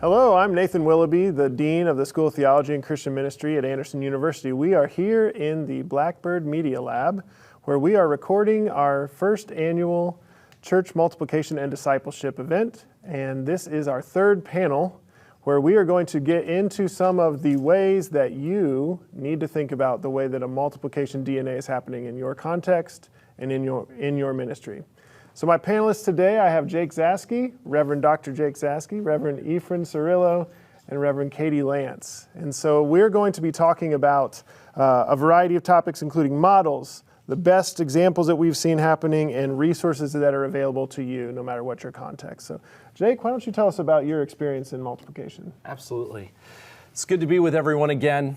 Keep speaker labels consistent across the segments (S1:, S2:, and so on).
S1: Hello, I'm Nathan Willowby, the Dean of the School of Theology and Christian Ministry at Anderson University. We are here in the Blackbird Media Lab, where we are recording our first annual Church Multiplication and Discipleship event. And this is our third panel, where we are going to get into some of the ways that you need to think about the way that a multiplication DNA is happening in your context and in your ministry. So my panelists today, I have Jake Zaske, Reverend Dr. Jake Zaske, Reverend Efrain Cirilo, and Reverend Katie Lance. And so we're going to be talking about a variety of topics, including models, the best examples that we've seen happening, and resources that are available to you, no matter what your context. So Jake, why don't you tell us about your experience in multiplication?
S2: Absolutely. It's good to be with everyone again.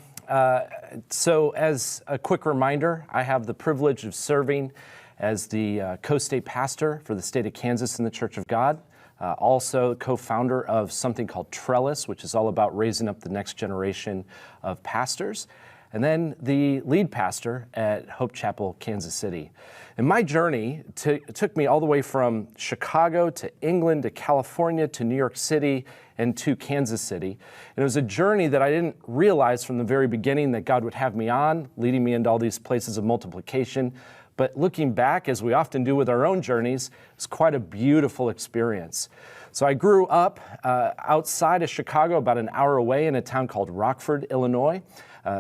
S2: So as a quick reminder, I have the privilege of serving as the co-state pastor for the state of Kansas in the Church of God. Also co-founder of something called Trellis, which is all about raising up the next generation of pastors. And then the lead pastor at Hope Chapel, Kansas City. And my journey took me all the way from Chicago to England to California to New York City and to Kansas City. And it was a journey that I didn't realize from the very beginning that God would have me on, leading me into all these places of multiplication. But looking back, as we often do with our own journeys, it's quite a beautiful experience. So I grew up outside of Chicago, about an hour away in a town called Rockford, Illinois.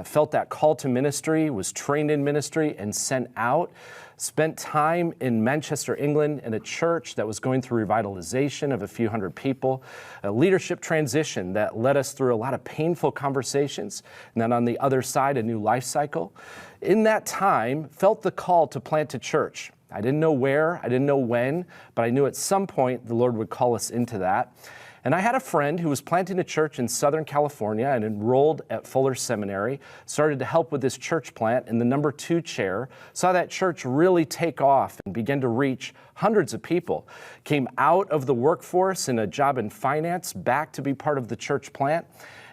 S2: Felt that call to ministry, was trained in ministry and sent out. Spent time in Manchester, England, in a church that was going through revitalization of a few hundred people, a leadership transition that led us through a lot of painful conversations, and then on the other side, a new life cycle. In that time, felt the call to plant a church. I didn't know where, I didn't know when, but I knew at some point the Lord would call us into that. And I had a friend who was planting a church in Southern California and enrolled at Fuller Seminary, started to help with this church plant in the number 2 chair, saw that church really take off and begin to reach hundreds of people. Came out of the workforce in a job in finance, back to be part of the church plant.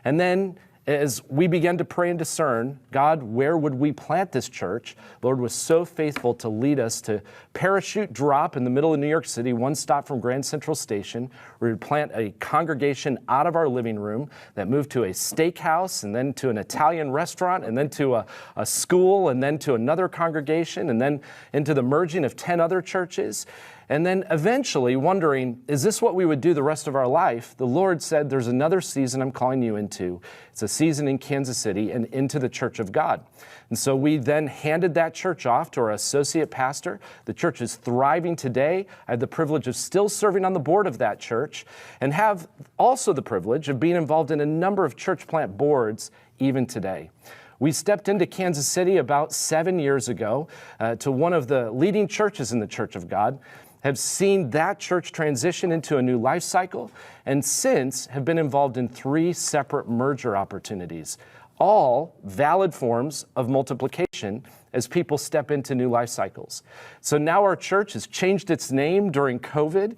S2: And then as we began to pray and discern, God, where would we plant this church? The Lord was so faithful to lead us to parachute drop in the middle of New York City, one stop from Grand Central Station. We would plant a congregation out of our living room that moved to a steakhouse, and then to an Italian restaurant, and then to a school, and then to another congregation, and then into the merging of 10 other churches. And then eventually wondering, is this what we would do the rest of our life? The Lord said, there's another season I'm calling you into. It's a season in Kansas City and into the Church of God. And so we then handed that church off to our associate pastor. The church is thriving today. I had the privilege of still serving on the board of that church, and have also the privilege of being involved in a number of church plant boards even today. We stepped into Kansas City about 7 years ago to one of the leading churches in the Church of God, have seen that church transition into a new life cycle, and since have been involved in 3 separate merger opportunities, all valid forms of multiplication as people step into new life cycles. So now our church has changed its name during COVID.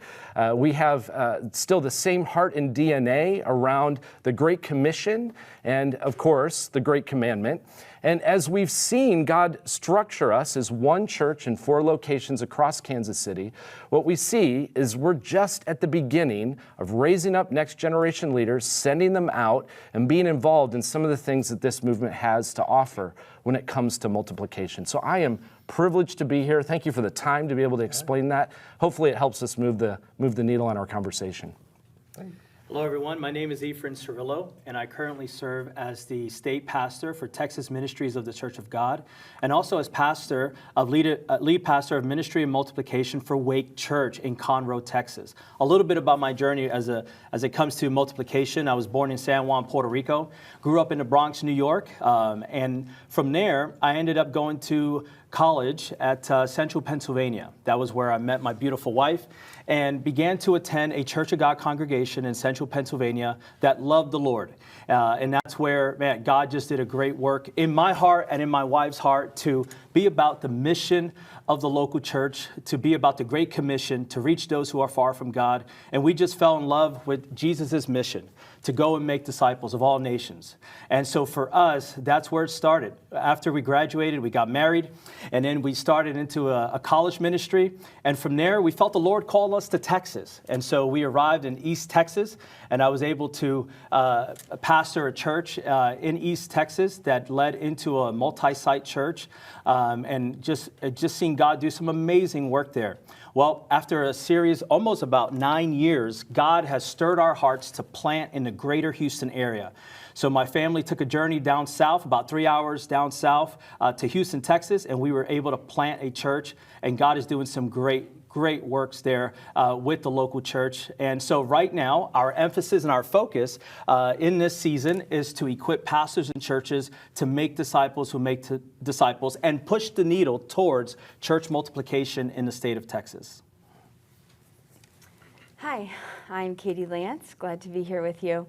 S2: We have still the same heart and DNA around the Great Commission and, of course, the Great Commandment. And as we've seen God structure us as one church in 4 locations across Kansas City, what we see is we're just at the beginning of raising up next generation leaders, sending them out, and being involved in some of the things that this movement has to offer when it comes to multiplication. So I am privileged to be here. Thank you for the time to be able to explain that. Hopefully it helps us move the needle on our conversation.
S3: Hello, everyone. My name is Efrain Cirilo, and I currently serve as the state pastor for Texas Ministries of the Church of God, and also as lead pastor of Ministry and Multiplication for Wake Church in Conroe, Texas. A little bit about my journey as it comes to multiplication. I was born in San Juan, Puerto Rico, grew up in the Bronx, New York, and from there, I ended up going to college at Central Pennsylvania. That was where I met my beautiful wife and began to attend a Church of God congregation in Central Pennsylvania that loved the Lord. And that's where, man, God just did a great work in my heart and in my wife's heart to be about the mission of the local church to be about the Great Commission to reach those who are far from God. And we just fell in love with Jesus' mission to go and make disciples of all nations. And so for us, that's where it started. After we graduated, we got married, and then we started into a college ministry. And from there, we felt the Lord called us to Texas. And so we arrived in East Texas, and I was able to pastor a church in East Texas that led into a multi-site church, and just seeing God do some amazing work there. Well, after a series, almost about 9 years, God has stirred our hearts to plant in the greater Houston area. So my family took a journey down south, about 3 hours down south to Houston, Texas, and we were able to plant a church, and God is doing some great works there with the local church. And so right now, our emphasis and our focus in this season is to equip pastors and churches to make disciples who make disciples and push the needle towards church multiplication in the state of Texas.
S4: Hi, I'm Katie Lance. Glad to be here with you.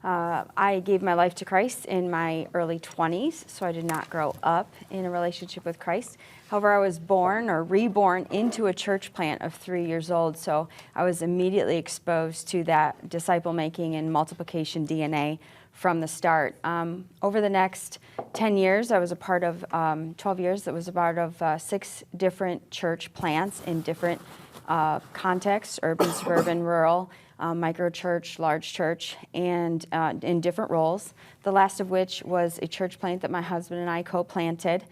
S4: I gave my life to Christ in my early 20s, so I did not grow up in a relationship with Christ. However, I was born or reborn into a church plant of 3 years old, so I was immediately exposed to that disciple making and multiplication DNA from the start. Over the next 10 years, I was a part of, 12 years, I was a part of 6 different church plants in different contexts, urban, suburban, rural, micro church, large church, and in different roles. The last of which was a church plant that my husband and I co-planted.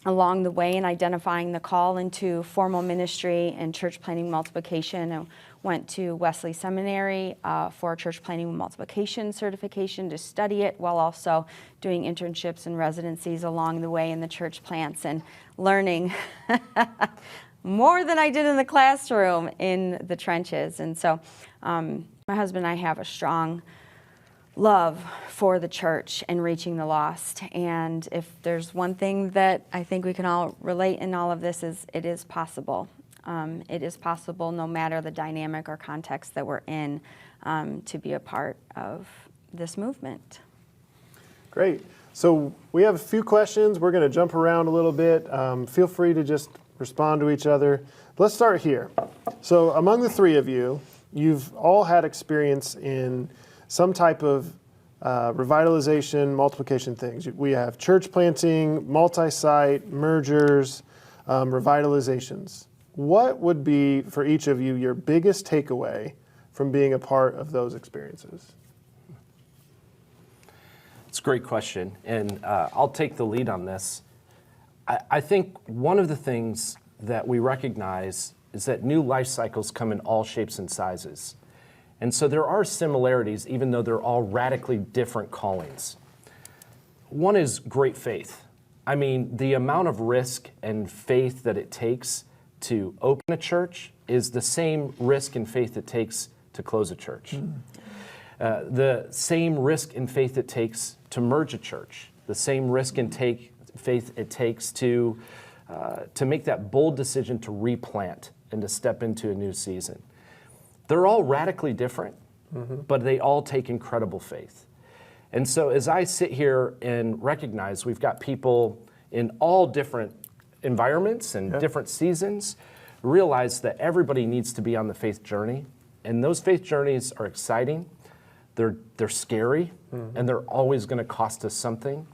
S4: Along the way in identifying the call into formal ministry and church planting multiplication, I went to Wesleyan Seminary for church planting multiplication certification to study it, while also doing internships and residencies along the way in the church plants and learning more than I did in the classroom in the trenches. And so my husband and I have a strong love for the church and reaching the lost. And if there's one thing that I think we can all relate in all of this is it is possible. It is possible, no matter the dynamic or context that we're in, to be a part of this movement.
S1: Great. So we have a few questions. We're going to jump around a little bit. Feel free to just respond to each other. Let's start here. So among the three of you, you've all had experience in some type of revitalization, multiplication things. We have church planting, multi-site, mergers, revitalizations. What would be, for each of you, your biggest takeaway from being a part of those experiences?
S2: It's a great question, and I'll take the lead on this. I think one of the things that we recognize is that new life cycles come in all shapes and sizes. And so there are similarities, even though they're all radically different callings. One is great faith. I mean, the amount of risk and faith that it takes to open a church is the same risk and faith it takes to close a church. The same risk and faith it takes to merge a church. The same risk and faith it takes to make that bold decision to replant and to step into a new season. They're all radically different, but they all take incredible faith. And so as I sit here and recognize we've got people in all different environments and different seasons, realize that everybody needs to be on the faith journey. And those faith journeys are exciting, they're scary, and they're always going to cost us something.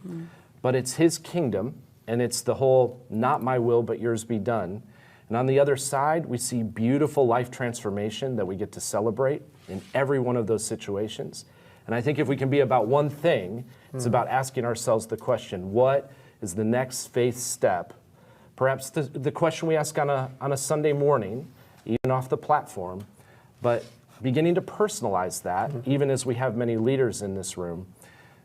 S2: But it's His kingdom, and it's the whole, not my will, but yours be done. And on the other side, we see beautiful life transformation that we get to celebrate in every one of those situations. And I think if we can be about one thing, it's about asking ourselves the question, what is the next faith step? Perhaps the question we ask on a Sunday morning, even off the platform, but beginning to personalize that, even as we have many leaders in this room,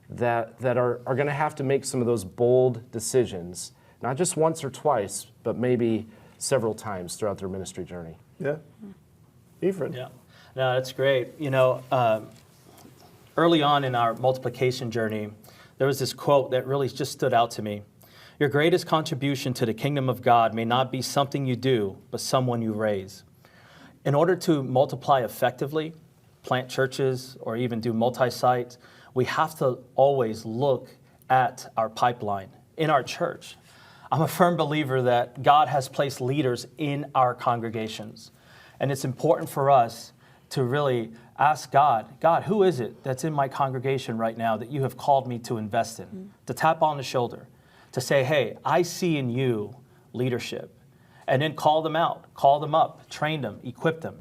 S2: that are going to have to make some of those bold decisions, not just once or twice, but maybe several times throughout their ministry journey.
S1: Yeah. Efrain.
S3: Yeah. No, that's great. You know, early on in our multiplication journey, there was this quote that really just stood out to me. Your greatest contribution to the kingdom of God may not be something you do, but someone you raise. In order to multiply effectively, plant churches, or even do multi-site, we have to always look at our pipeline in our church. I'm a firm believer that God has placed leaders in our congregations. And it's important for us to really ask God, who is it that's in my congregation right now that you have called me to invest in? To tap on the shoulder, to say, hey, I see in you leadership. And then call them out, call them up, train them, equip them.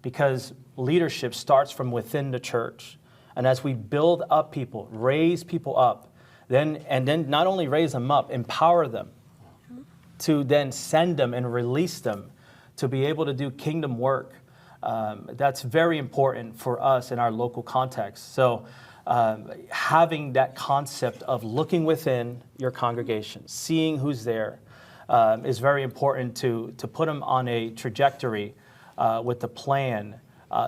S3: Because leadership starts from within the church. And as we build up people, raise people up, then not only raise them up, empower them to then send them and release them to be able to do kingdom work. That's very important for us in our local context. So having that concept of looking within your congregation, seeing who's there, is very important to put them on a trajectory with the plan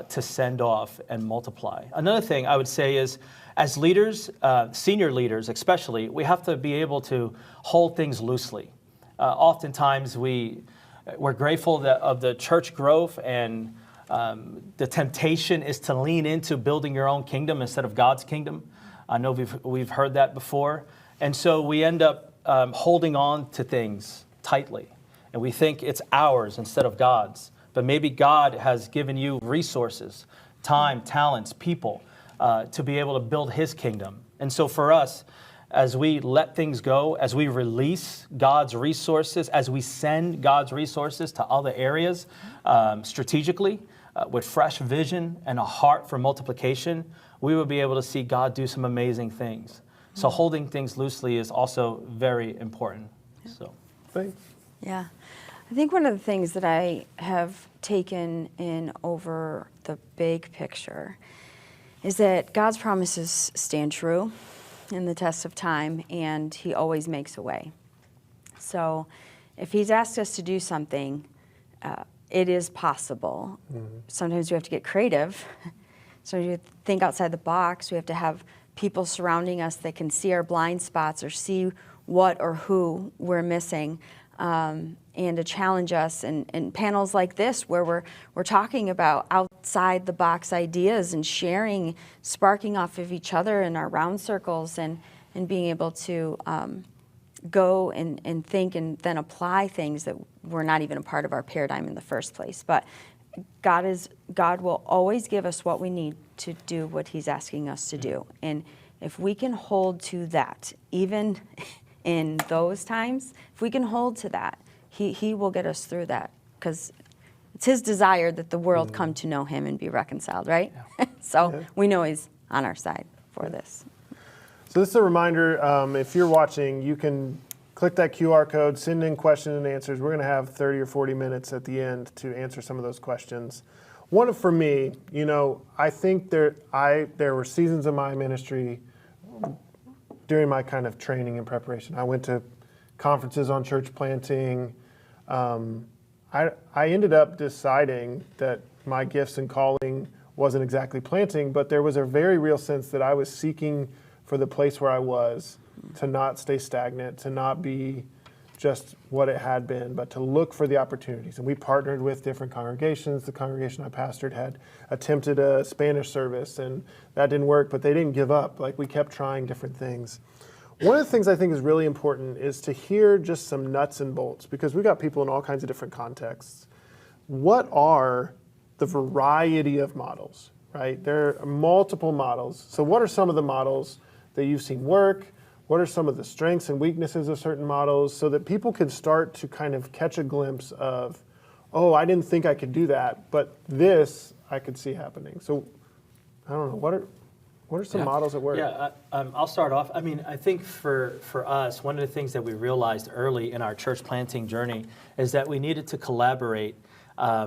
S3: to send off and multiply. Another thing I would say is, as leaders, senior leaders especially, we have to be able to hold things loosely. Oftentimes we're grateful of the church growth, and the temptation is to lean into building your own kingdom instead of God's kingdom. I know we've heard that before. And so we end up holding on to things tightly, and we think it's ours instead of God's. But maybe God has given you resources, time, talents, people, to be able to build his kingdom. And so for us, as we let things go, as we release God's resources, as we send God's resources to other areas strategically, with fresh vision and a heart for multiplication, we will be able to see God do some amazing things. So holding things loosely is also very important. So,
S1: Thanks.
S4: Yeah. I think one of the things that I have taken in over the big picture is that God's promises stand true in the test of time, and he always makes a way. So if he's asked us to do something, it is possible. Sometimes we have to get creative. So you think outside the box. We have to have people surrounding us that can see our blind spots or see what or who we're missing, and to challenge us in panels like this where we're talking about outside the box ideas and sharing, sparking off of each other in our round circles, and being able to go and think and then apply things that were not even a part of our paradigm in the first place. But God will always give us what we need to do what he's asking us to do. And if we can hold to that, even in those times, if we can hold to that, he will get us through that, because it's his desire that the world come to know him and be reconciled, right? Yeah. So we know he's on our side for this.
S1: So this is a reminder, if you're watching, you can click that QR code, send in questions and answers. We're going to have 30 or 40 minutes at the end to answer some of those questions. For me, I think there were seasons of my ministry during my kind of training and preparation. I went to conferences on church planting. I ended up deciding that my gifts and calling wasn't exactly planting, but there was a very real sense that I was seeking for the place where I was, to not stay stagnant, to not be just what it had been, but to look for the opportunities. And we partnered with different congregations. The congregation I pastored had attempted a Spanish service, and that didn't work, but they didn't give up. Like, we kept trying different things. One of the things I think is really important is to hear just some nuts and bolts, because we got people in all kinds of different contexts. What are the variety of models, right? There are multiple models. So what are some of the models that you've seen work? What are some of the strengths and weaknesses of certain models, so that people can start to kind of catch a glimpse of, oh, I didn't think I could do that, but this I could see happening. So I don't know, what are some models that work?
S3: Yeah, I'll start off. I mean, I think for us, one of the things that we realized early in our church planting journey is that we needed to collaborate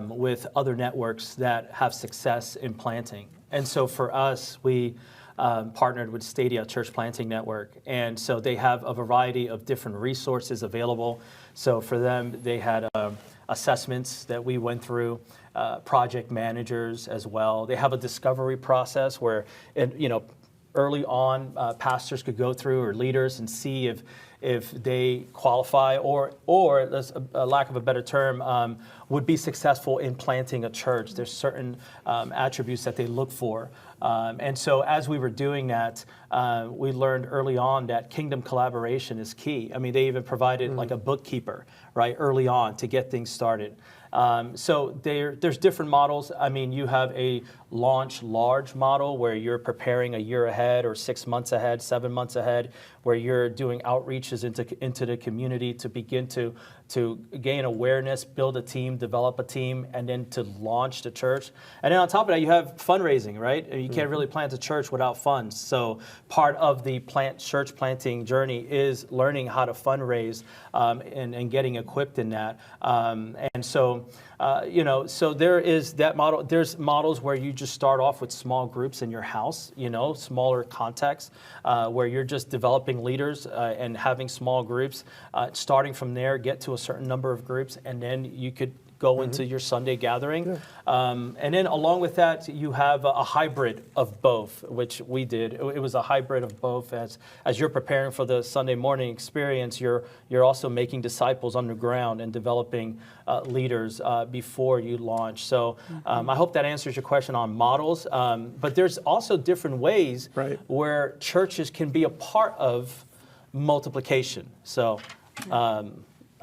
S3: with other networks that have success in planting. And so for us, we partnered with Stadia Church Planting Network. And so they have a variety of different resources available. So for them, they had assessments that we went through, project managers as well. They have a discovery process where, early on pastors could go through, or leaders, and see if they qualify or there's a lack of a better term, would be successful in planting a church. There's certain attributes that they look for. And so as we were doing that, we learned early on that kingdom collaboration is key. I mean, they even provided like a bookkeeper, right, early on to get things started. So there's different models. I mean, you have a launch large model where you're preparing a year ahead or 6 months ahead, 7 months ahead, where you're doing outreaches into the community to begin to gain awareness, build a team, develop a team, and then to launch the church. And then on top of that, you have fundraising, right? You can't really plant a church without funds. So part of the church planting journey is learning how to fundraise and getting equipped in that. And so, so there is that model. There's models where you just start off with small groups in your house, smaller contexts, where you're just developing leaders and having small groups. Starting from there, get to a certain number of groups, and then you could go into your Sunday gathering. And then along with that, you have a hybrid of both, which we did. It was a hybrid of both. As you're preparing for the Sunday morning experience, you're also making disciples underground and developing leaders before you launch. So I hope that answers your question on models. But there's also different ways where churches can be a part of multiplication. So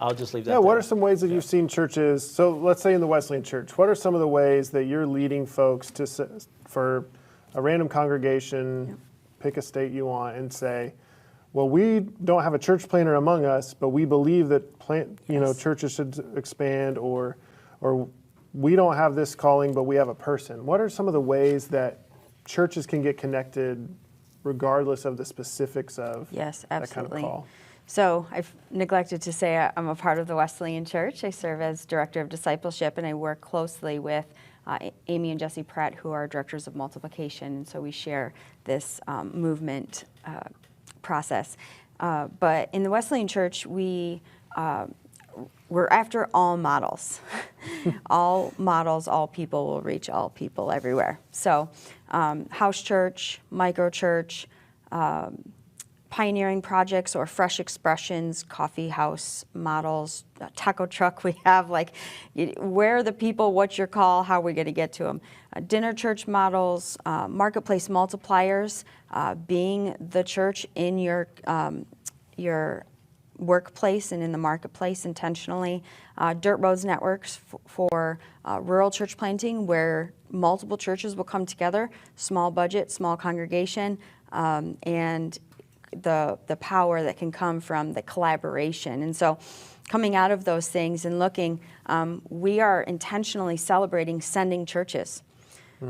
S3: I'll just leave that there.
S1: What are some ways that you've seen churches, so let's say in the Wesleyan Church, what are some of the ways that you're leading folks for a random congregation, pick a state you want, and say, well, we don't have a church planter among us, but we believe that churches should expand, or we don't have this calling, but we have a person. What are some of the ways that churches can get connected regardless of the specifics of that kind of call?
S4: So I've neglected to say I'm a part of the Wesleyan Church. I serve as Director of Discipleship, and I work closely with Amy and Jesse Pratt, who are Directors of Multiplication, and so we share this movement process. But in the Wesleyan Church, we're after all models. All models, all people will reach all people everywhere. So house church, micro church, pioneering projects or fresh expressions, coffee house models, taco truck we have, like where are the people, what's your call, how are we going to get to them? Dinner church models, marketplace multipliers, being the church in your workplace and in the marketplace intentionally. Dirt roads networks for rural church planting, where multiple churches will come together, small budget, small congregation, and the power that can come from the collaboration. And so coming out of those things and looking, we are intentionally celebrating sending churches.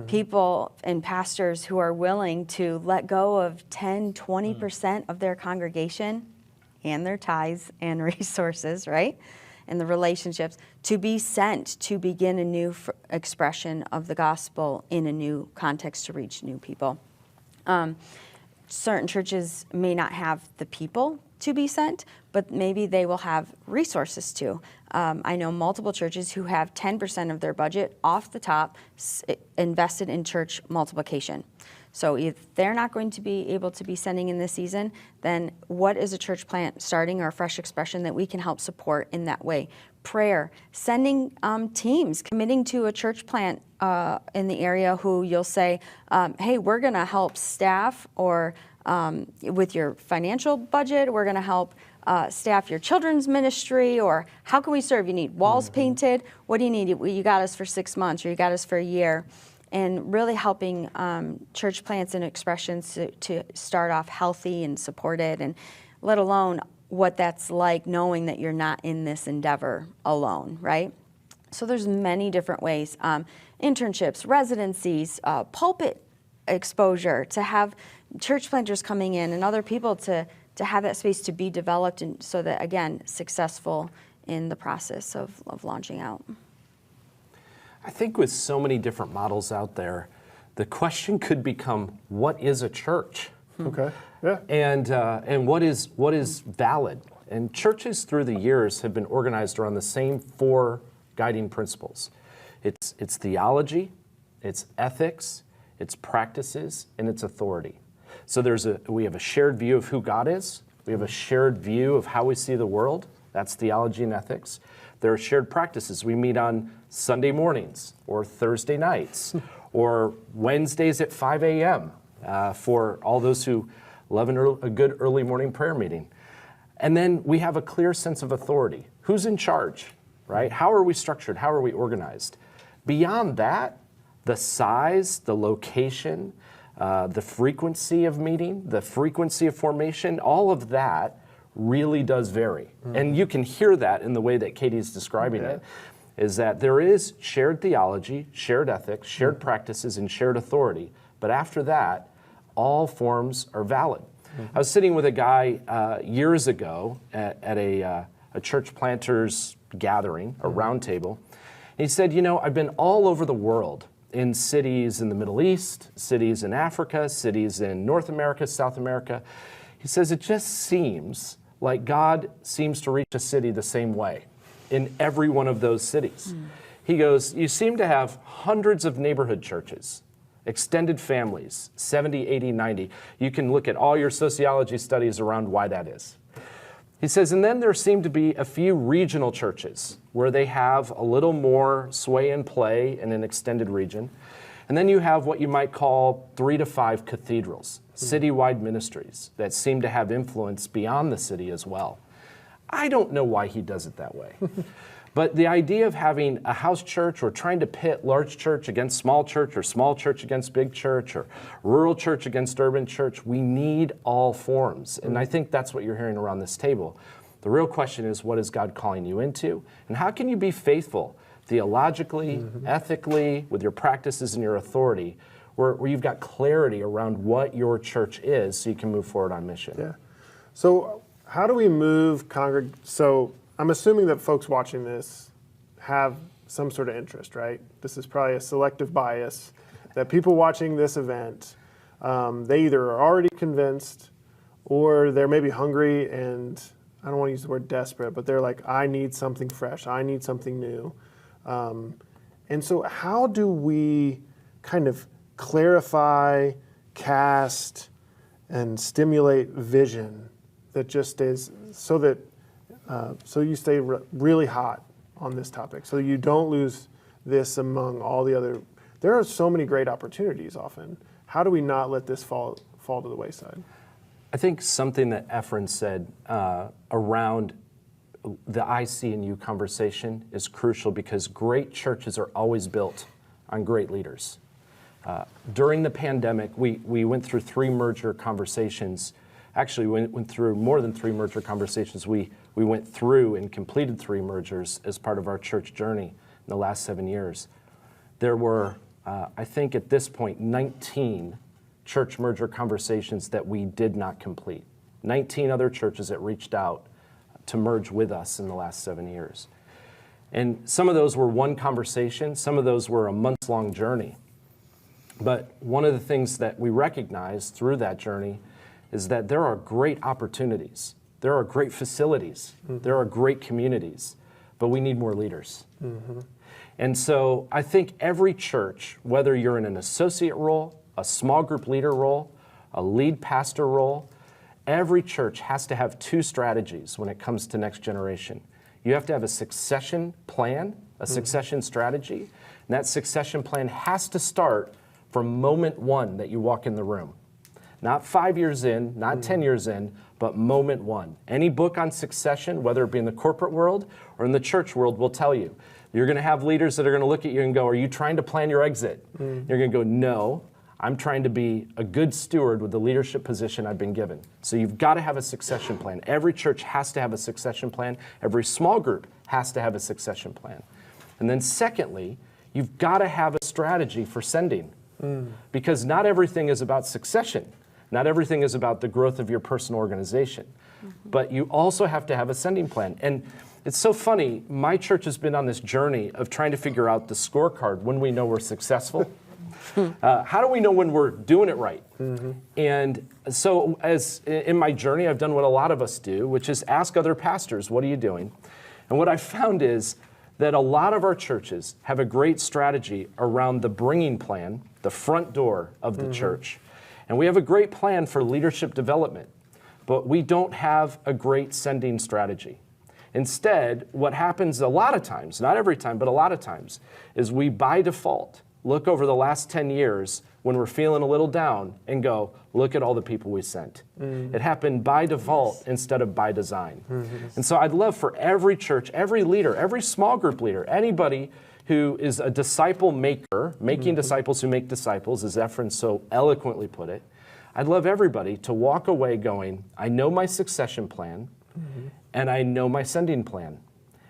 S4: People and pastors who are willing to let go of 10, 20% of their congregation and their tithes and resources, right? And the relationships to be sent to begin a new expression of the gospel in a new context to reach new people. Certain churches may not have the people to be sent, but maybe they will have resources to. I know multiple churches who have 10% of their budget off the top invested in church multiplication. So if they're not going to be able to be sending in this season, then what is a church plant starting or a fresh expression that we can help support in that way? Prayer, sending teams, committing to a church plant in the area who you'll say, hey, we're going to help staff or with your financial budget, we're going to help staff your children's ministry, or how can we serve? You need walls painted. What do you need? You got us for 6 months, or you got us for a year. And really helping church plants and expressions to start off healthy and supported, and let alone what that's like knowing that you're not in this endeavor alone, right? So there's many different ways. Internships, residencies, pulpit exposure, to have church planters coming in and other people to have that space to be developed, and so that, again, successful in the process of launching out.
S2: I think with so many different models out there, the question could become, what is a church?
S1: Okay. Yeah.
S2: And what is valid? And churches through the years have been organized around the same 4 guiding principles. It's theology, it's ethics, it's practices, and it's authority. So we have a shared view of who God is. We have a shared view of how we see the world. That's theology and ethics. There are shared practices. We meet on Sunday mornings or Thursday nights or Wednesdays at 5 a.m. For all those who love a good early morning prayer meeting. And then we have a clear sense of authority. Who's in charge, right? How are we structured? How are we organized? Beyond that, the size, the location, the frequency of meeting, the frequency of formation, all of that really does vary. And you can hear that in the way that Katie's describing it, is that there is shared theology, shared ethics, shared practices, and shared authority. But after that, all forms are valid. I was sitting with a guy years ago at a church planters gathering, a round table. And he said, I've been all over the world, in cities in the Middle East, cities in Africa, cities in North America, South America. He says, it just seems like God seems to reach a city the same way in every one of those cities. He goes, you seem to have hundreds of neighborhood churches, extended families, 70, 80, 90. You can look at all your sociology studies around why that is. He says, and then there seem to be a few regional churches where they have a little more sway and play in an extended region. And then you have what you might call 3 to 5 cathedrals, citywide ministries that seem to have influence beyond the city as well. I don't know why he does it that way. But the idea of having a house church or trying to pit large church against small church or small church against big church or rural church against urban church, we need all forms. And I think that's what you're hearing around this table. The real question is, what is God calling you into? And how can you be faithful theologically, ethically, with your practices and your authority, where you've got clarity around what your church is so you can move forward on mission?
S1: Yeah. So how do we move So I'm assuming that folks watching this have some sort of interest, right? This is probably a selective bias, that people watching this event, they either are already convinced or they're maybe hungry and, I don't want to use the word desperate, but they're like, I need something fresh, I need something new. And so how do we kind of clarify, cast, and stimulate vision that just is so that so you stay really hot on this topic, so you don't lose this among all the other. There are so many great opportunities often. How do we not let this fall to the wayside?
S2: I think something that Efrain said around the I see in you conversation is crucial, because great churches are always built on great leaders. During the pandemic, we went through 3 merger conversations. Actually, we went through more than 3 merger conversations. We went through and completed 3 mergers as part of our church journey in the last 7 years. There were, I think at this point, 19 church merger conversations that we did not complete. 19 other churches that reached out to merge with us in the last 7 years. And some of those were one conversation, some of those were a month-long journey. But one of the things that we recognized through that journey is that there are great opportunities, there are great facilities, there are great communities, but we need more leaders. And so I think every church, whether you're in an associate role, a small group leader role, a lead pastor role, every church has to have 2 strategies when it comes to next generation. You have to have a succession plan, a succession strategy, and that succession plan has to start from moment 1 that you walk in the room. Not 5 years in, not 10 years in, but moment 1. Any book on succession, whether it be in the corporate world or in the church world, will tell you. You're going to have leaders that are going to look at you and go, are you trying to plan your exit? You're going to go, no, I'm trying to be a good steward with the leadership position I've been given. So you've got to have a succession plan. Every church has to have a succession plan. Every small group has to have a succession plan. And then secondly, you've got to have a strategy for sending. Because not everything is about succession. Not everything is about the growth of your personal organization. But you also have to have a sending plan. And it's so funny, my church has been on this journey of trying to figure out the scorecard when we know we're successful. How do we know when we're doing it right? And so as in my journey, I've done what a lot of us do, which is ask other pastors, what are you doing? And what I found is that a lot of our churches have a great strategy around the bringing plan, the front door of the church. And we have a great plan for leadership development, but we don't have a great sending strategy. Instead, what happens a lot of times, not every time, but a lot of times, is we by default look over the last 10 years when we're feeling a little down and go, look at all the people we sent. It happened by default instead of by design. And so I'd love for every church, every leader, every small group leader, anybody who is a disciple maker, making disciples who make disciples, as Efrain so eloquently put it, I'd love everybody to walk away going, I know my succession plan, and I know my sending plan.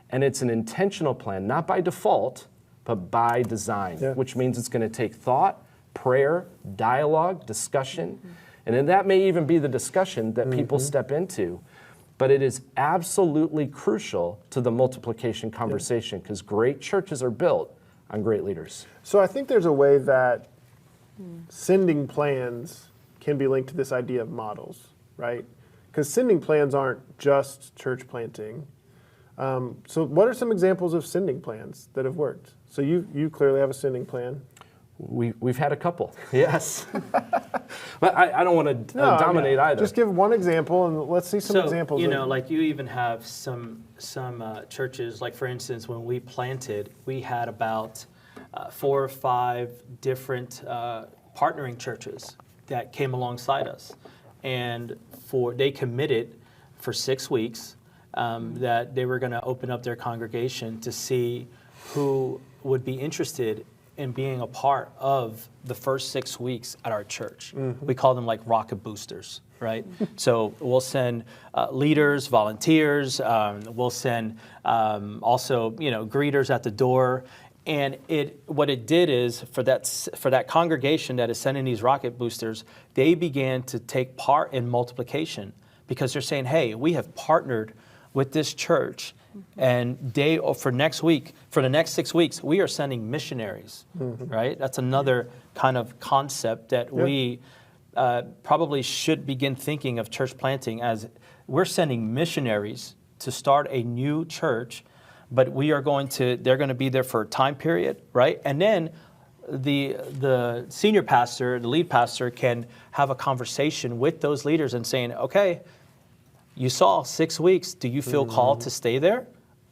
S2: And it's an intentional plan, not by default, but by design, which means it's going to take thought, prayer, dialogue, discussion. And then that may even be the discussion that people step into. But it is absolutely crucial to the multiplication conversation because great churches are built on great leaders.
S1: So I think there's a way that sending plans can be linked to this idea of models, right? Because sending plans aren't just church planting. So what are some examples of sending plans that have worked? So you clearly have a sending plan.
S2: We've had a couple, yes. But I don't want to dominate either.
S1: Just give one example and let's see some examples.
S3: You know, like you even have some churches, like for instance, when we planted, we had about 4 or 5 different partnering churches that came alongside us. And they committed for 6 weeks that they were going to open up their congregation to see who would be interested in being a part of the first 6 weeks at our church. We call them like rocket boosters, right? So we'll send leaders, volunteers, we'll send also, greeters at the door. And what it did is for that congregation that is sending these rocket boosters, they began to take part in multiplication because they're saying, hey, we have partnered with this church, and for the next 6 weeks, we are sending missionaries, right? That's another kind of concept that we probably should begin thinking of church planting as we're sending missionaries to start a new church, but they're going to be there for a time period, right? And then the senior pastor, the lead pastor, can have a conversation with those leaders and saying, okay, you saw 6 weeks. Do you feel called to stay there?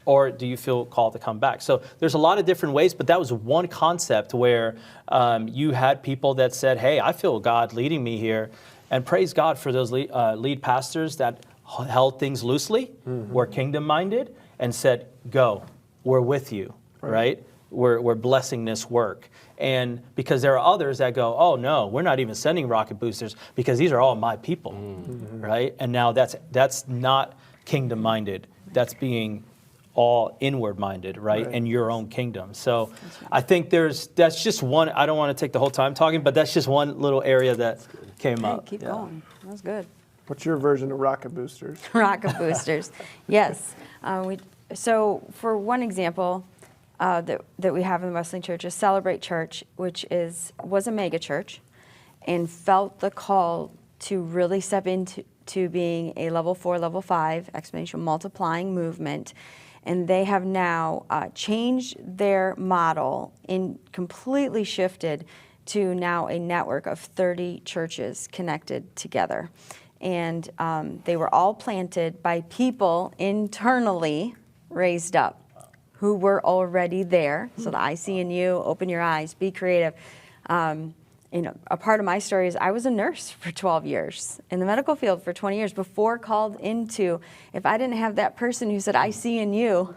S3: Or do you feel called to come back? So there's a lot of different ways, but that was one concept where you had people that said, hey, I feel God leading me here. And praise God for those lead pastors that held things loosely, were kingdom-minded, and said, go, we're with you, right? We're blessing this work. And because there are others that go, oh no, we're not even sending rocket boosters because these are all my people, right? And now that's not kingdom-minded. That's being all inward-minded, right? In your own kingdom. So I think that's just one, I don't want to take the whole time talking, but that's just one little area that came up.
S4: Keep going. That was good.
S1: What's your version of rocket boosters?
S4: Rocket boosters, yes. So for one example that we have in the Wesleyan Church is Celebrate Church, which was a mega church and felt the call to really step into being a level 4, level 5 exponential multiplying movement. And they have now changed their model and completely shifted to now a network of 30 churches connected together. And they were all planted by people internally raised up who were already there. So the I see in you, open your eyes, be creative. A part of my story is I was a nurse for 12 years in the medical field for 20 years before called into, if I didn't have that person who said, I see in you,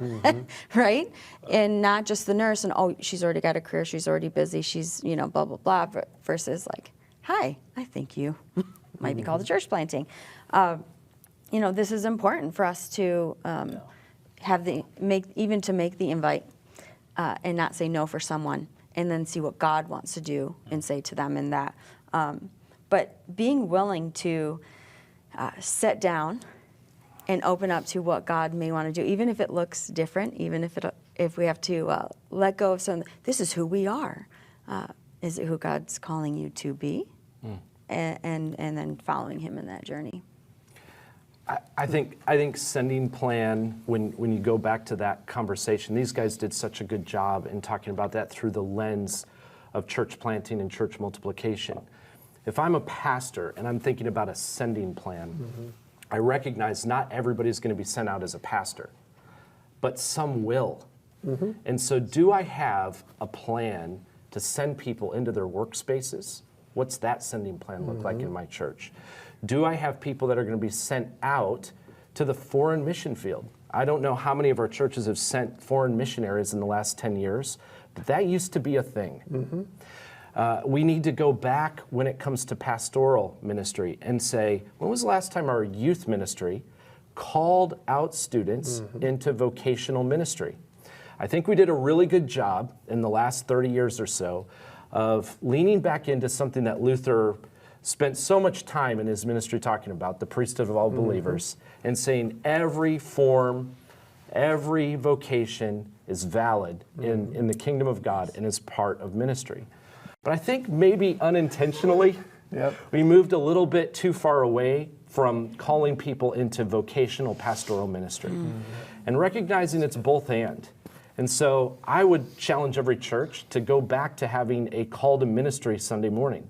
S4: right? And not just the nurse and, oh, she's already got a career, she's already busy, she's, blah, blah, blah, versus like, hi, I think you might be called to church planting. This is important for us to make the invite and not say no for someone, and then see what God wants to do and say to them in that. But being willing to sit down and open up to what God may want to do, even if it looks different, even if we have to let go of some. This is who we are. Is it who God's calling you to be? And then following Him in that journey.
S2: I think sending plan, when you go back to that conversation, these guys did such a good job in talking about that through the lens of church planting and church multiplication. if I'm a pastor and I'm thinking about a sending plan, I recognize not everybody's going to be sent out as a pastor, but some will. And so do I have a plan to send people into their workspaces? What's that sending plan look like in my church? Do I have people that are going to be sent out to the foreign mission field? I don't know how many of our churches have sent foreign missionaries in the last 10 years, but that used to be a thing. We need to go back when it comes to pastoral ministry and say, when was the last time our youth ministry called out students into vocational ministry? I think we did a really good job in the last 30 years or so of leaning back into something that Luther spent so much time in his ministry talking about, the priesthood of all believers, and saying every form, every vocation is valid in the kingdom of God and is part of ministry. But I think maybe unintentionally, we moved a little bit too far away from calling people into vocational pastoral ministry and recognizing it's both and so I would challenge every church to go back to having a call to ministry Sunday morning.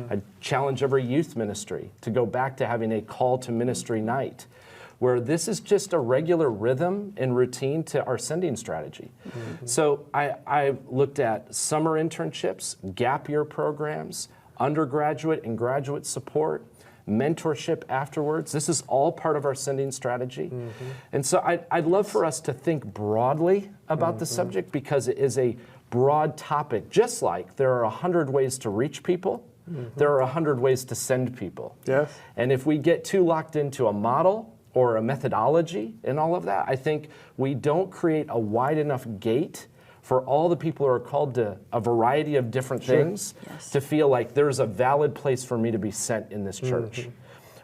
S2: I'd challenge every youth ministry to go back to having a call to ministry night, where this is just a regular rhythm and routine to our sending strategy. So I looked at summer internships, gap year programs, undergraduate and graduate support, mentorship afterwards. This is all part of our sending strategy. And so I'd love for us to think broadly about the subject, because it is a broad topic. Just like there are 100 ways to reach people, there are 100 ways to send people. And if we get too locked into a model or a methodology and all of that, I think we don't create a wide enough gate for all the people who are called to a variety of different things to feel like there's a valid place for me to be sent in this church.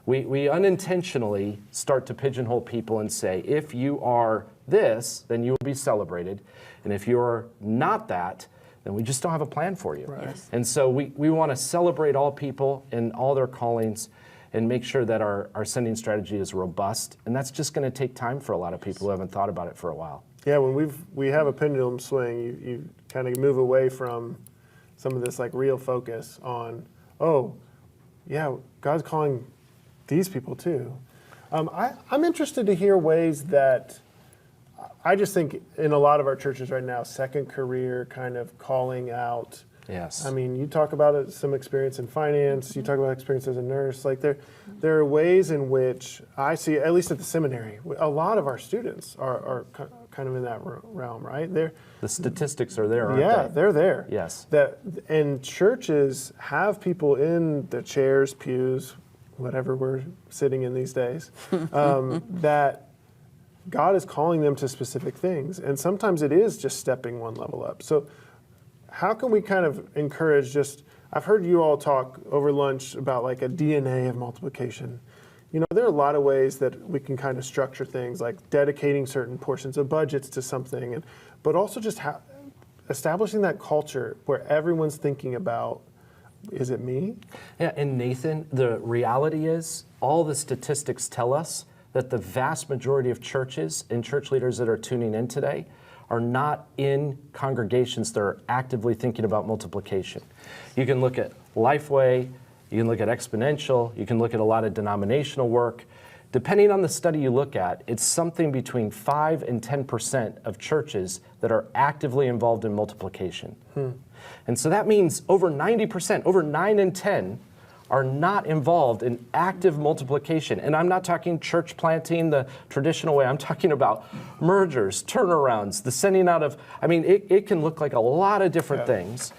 S2: We unintentionally start to pigeonhole people and say, if you are this, then you will be celebrated. And if you're not that, then we just don't have a plan for you. And so we want to celebrate all people and all their callings and make sure that our sending strategy is robust. And that's just going to take time for a lot of people who haven't thought about it for a while.
S1: Yeah, when we have a pendulum swing, you kind of move away from some of this like real focus on, oh, yeah, God's calling these people too. I'm interested to hear ways that I just think in a lot of our churches right now, second career kind of calling out. I mean, you talk about some experience in finance, you talk about experience as a nurse. Like there are ways in which I see, at least at the seminary, a lot of our students are kind of in that realm, right? The
S2: statistics are there, aren't they?
S1: They're there.
S2: Yes.
S1: And churches have people in the chairs, pews, whatever we're sitting in these days, that God is calling them to specific things. And sometimes it is just stepping one level up. So how can we kind of encourage I've heard you all talk over lunch about like a DNA of multiplication. You know, there are a lot of ways that we can kind of structure things, like dedicating certain portions of budgets to something, but also just establishing that culture where everyone's thinking about, is it me?
S2: Yeah, and Nathan, the reality is all the statistics tell us that the vast majority of churches and church leaders that are tuning in today are not in congregations that are actively thinking about multiplication. You can look at Lifeway, you can look at Exponential, you can look at a lot of denominational work. Depending on the study you look at, it's something between 5 and 10% of churches that are actively involved in multiplication. And so that means over 90%, over 9 in 10, are not involved in active multiplication. And I'm not talking church planting the traditional way. I'm talking about mergers, turnarounds, the sending out of, I mean, it can look like a lot of different things.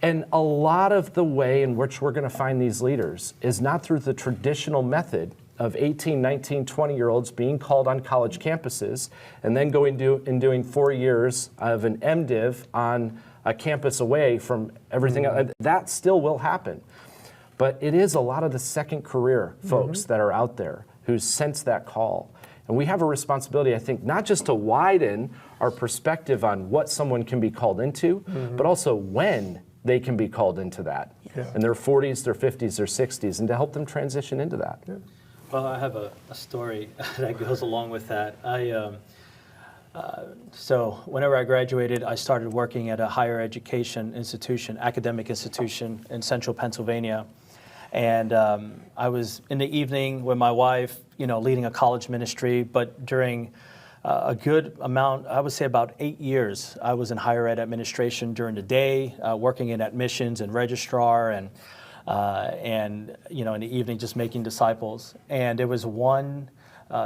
S2: And a lot of the way in which we're going to find these leaders is not through the traditional method of 18, 19, 20-year-olds being called on college campuses and then going and doing 4 years of an MDiv on a campus away from everything else. That still will happen. But it is a lot of the second career folks that are out there who sense that call. And we have a responsibility, I think, not just to widen our perspective on what someone can be called into, but also when they can be called into that. In their 40s, their 50s, their 60s, and to help them transition into that.
S3: Well, I have a story that goes along with that. So whenever I graduated, I started working at a higher education institution, academic institution in central Pennsylvania. And I was in the evening with my wife, leading a college ministry, but during a good amount, I would say about 8 years, I was in higher ed administration during the day, working in admissions and registrar, and in the evening just making disciples. And there was one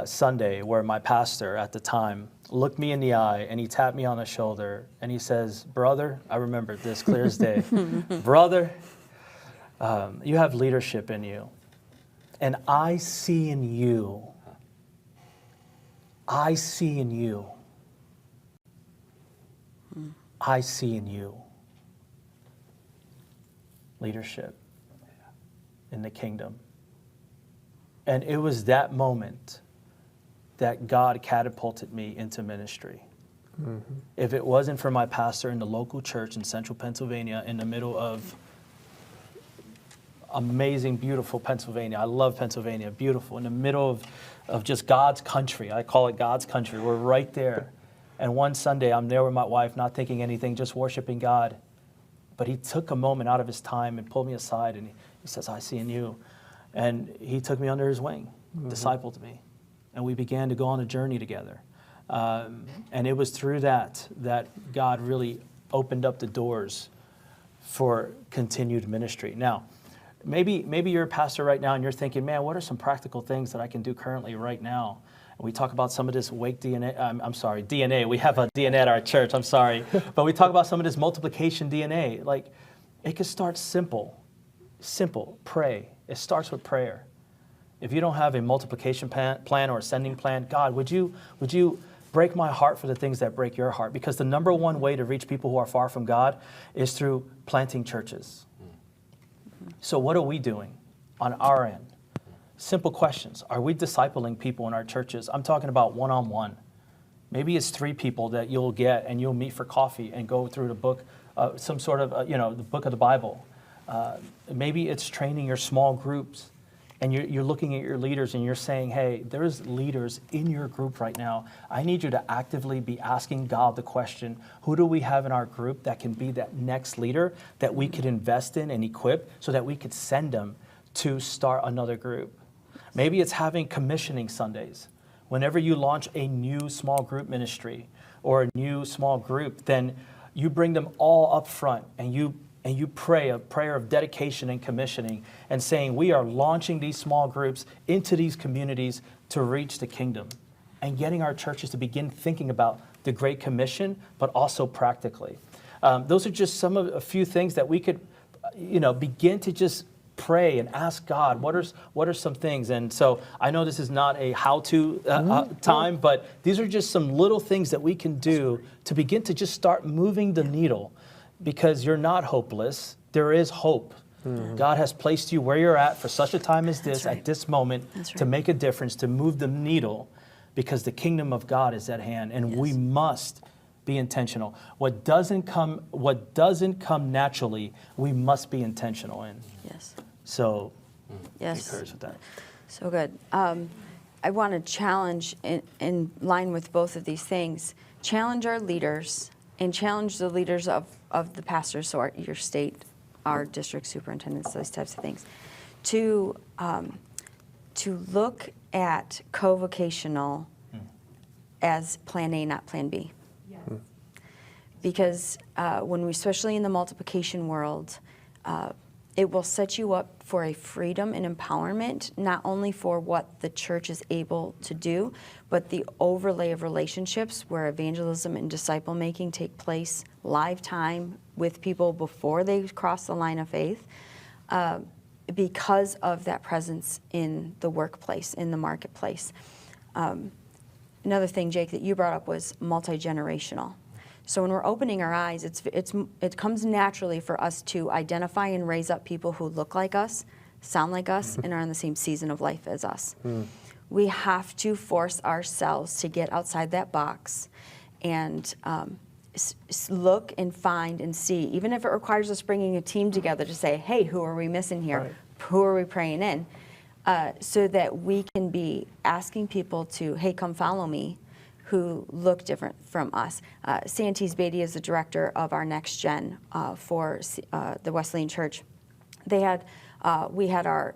S3: Sunday where my pastor at the time looked me in the eye and he tapped me on the shoulder and he says, "Brother," I remember this clear as day, "Brother, you have leadership in you. And I see in you I see in you leadership in the kingdom." And it was that moment that God catapulted me into ministry. Mm-hmm. If it wasn't for my pastor in the local church in central Pennsylvania, in the middle of amazing, beautiful Pennsylvania. I love Pennsylvania, beautiful, in the middle of just God's country. I call it God's country. We're right there. And one Sunday, I'm there with my wife, not thinking anything, just worshiping God. But he took a moment out of his time and pulled me aside, and he says, "I see in you." And he took me under his wing, discipled me, and we began to go on a journey together. And it was through that God really opened up the doors for continued ministry. Now, maybe you're a pastor right now and you're thinking, "Man, what are some practical things that I can do currently right now?" And we talk about some of this DNA. We have a DNA at our church, I'm sorry. But we talk about some of this multiplication DNA. Like, it could start simple, pray. It starts with prayer. If you don't have a multiplication plan or a sending plan, "God, would you break my heart for the things that break your heart?" Because the number one way to reach people who are far from God is through planting churches. So what are we doing on our end? Simple questions. Are we discipling people in our churches? I'm talking about one-on-one. Maybe it's 3 people that you'll get and you'll meet for coffee and go through the book, some sort of, the book of the Bible. Maybe it's training your small groups, and you're looking at your leaders and you're saying, "Hey, there's leaders in your group right now. I need you to actively be asking God the question, who do we have in our group that can be that next leader that we could invest in and equip so that we could send them to start another group?" Maybe it's having commissioning Sundays. Whenever you launch a new small group ministry or a new small group, then you bring them all up front and you pray a prayer of dedication and commissioning and saying, "We are launching these small groups into these communities to reach the kingdom," and getting our churches to begin thinking about the Great Commission, but also practically. Those are just a few things that we could, begin to just pray and ask God, what are some things? And so I know this is not a how-to time, but these are just some little things that we can do to begin to just start moving the needle. Because you're not hopeless. There is hope. Mm-hmm. God has placed you where you're at for such a time as this, at this moment, to make a difference, to move the needle, because the kingdom of God is at hand, and we must be intentional. What doesn't come naturally, we must be intentional in.
S4: Yes.
S3: So,
S4: yes,
S3: encouraged with that.
S4: So good. I want to challenge, in line with both of these things, challenge our leaders and challenge the leaders of the pastors, so your state, our district superintendents, those types of things, to look at co-vocational as plan A, not plan B. Yes. Because when we, especially in the multiplication world, it will set you up for a freedom and empowerment, not only for what the church is able to do, but the overlay of relationships where evangelism and disciple making take place live time with people before they cross the line of faith, because of that presence in the workplace, in the marketplace. Another thing, Jake, that you brought up was multi-generational. So when we're opening our eyes, it comes naturally for us to identify and raise up people who look like us, sound like us, and are in the same season of life as us. We have to force ourselves to get outside that box and look and find and see, even if it requires us bringing a team together to say, "Hey, who are we missing here? Right. Who are we praying in?" So that we can be asking people to, "Hey, come follow me," who look different from us. Santis Beatty is the director of our Next Gen for the Wesleyan Church. They had We had our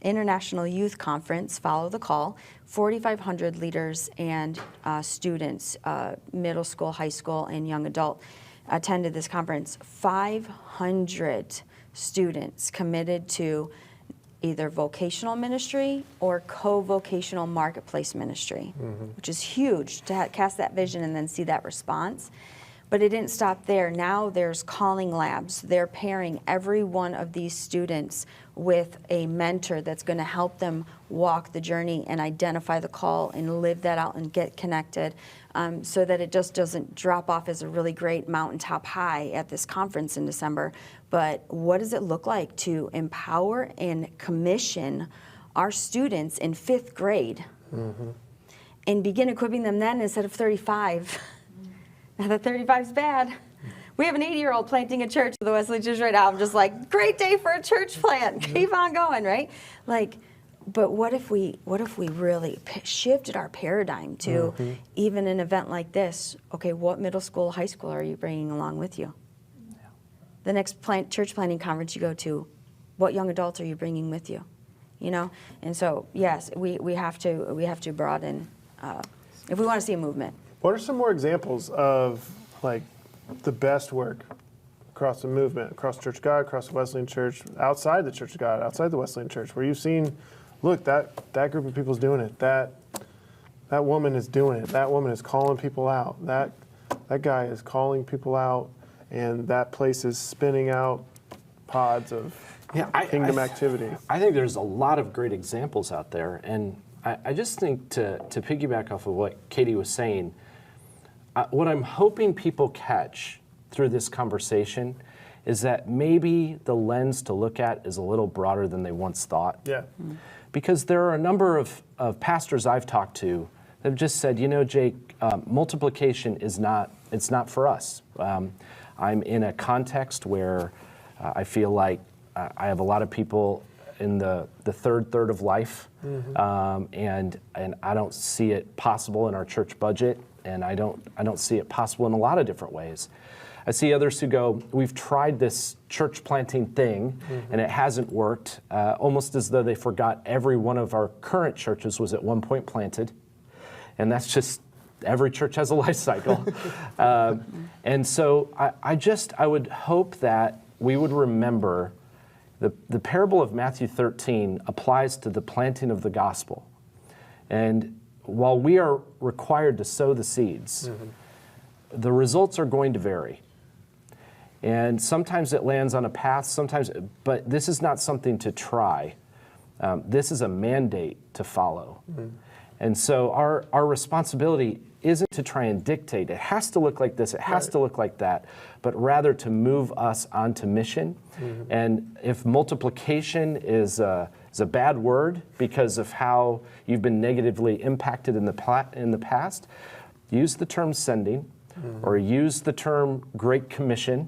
S4: International Youth Conference, Follow the Call. 4,500 leaders and students, middle school, high school, and young adult attended this conference. 500 students committed to either vocational ministry or co-vocational marketplace ministry, which is huge to cast that vision and then see that response. But it didn't stop there. Now there's calling labs. They're pairing every one of these students with a mentor that's going to help them walk the journey and identify the call and live that out and get connected, so that it just doesn't drop off as a really great mountaintop high at this conference in December. But what does it look like to empower and commission our students in 5th grade and begin equipping them then instead of 35? Now the 35's bad. We have an 80-year-old planting a church at the Wesleyan Church right now. I'm just like, great day for a church plant. Keep on going, right? Like, but what if we really shifted our paradigm to even an event like this? Okay, what middle school, high school are you bringing along with you? Yeah. The next church planting conference you go to, what young adults are you bringing with you? You know, and so yes, we have to broaden if we want to see a movement.
S1: What are some more examples of like the best work across the movement, across Church of God, across the Wesleyan Church, outside the Church of God, outside the Wesleyan Church, where you've seen, look, that group of people's doing it, that woman is doing it, that woman is calling people out, that guy is calling people out, and that place is spinning out pods of kingdom activity.
S2: I think there's a lot of great examples out there, and I just think to piggyback off of what Katie was saying, what I'm hoping people catch through this conversation is that maybe the lens to look at is a little broader than they once thought.
S1: Yeah.
S2: Because there are a number of pastors I've talked to that have just said, you know, Jake, multiplication it's not for us. I'm in a context where I feel like I have a lot of people in the third of life, and I don't see it possible in our church budget, and I don't see it possible in a lot of different ways. I see others who go, we've tried this church planting thing, and it hasn't worked, almost as though they forgot every one of our current churches was at one point planted, and that's just, every church has a life cycle. And so I would hope that we would remember the parable of Matthew 13 applies to the planting of the gospel. And while we are required to sow the seeds, the results are going to vary. And sometimes it lands on a path, but this is not something to try. This is a mandate to follow. And so our responsibility isn't to try and dictate. It has to look like this, it has to look like that, but rather to move us onto mission. And if multiplication is a bad word because of how you've been negatively impacted in the past, use the term sending, or use the term Great Commission,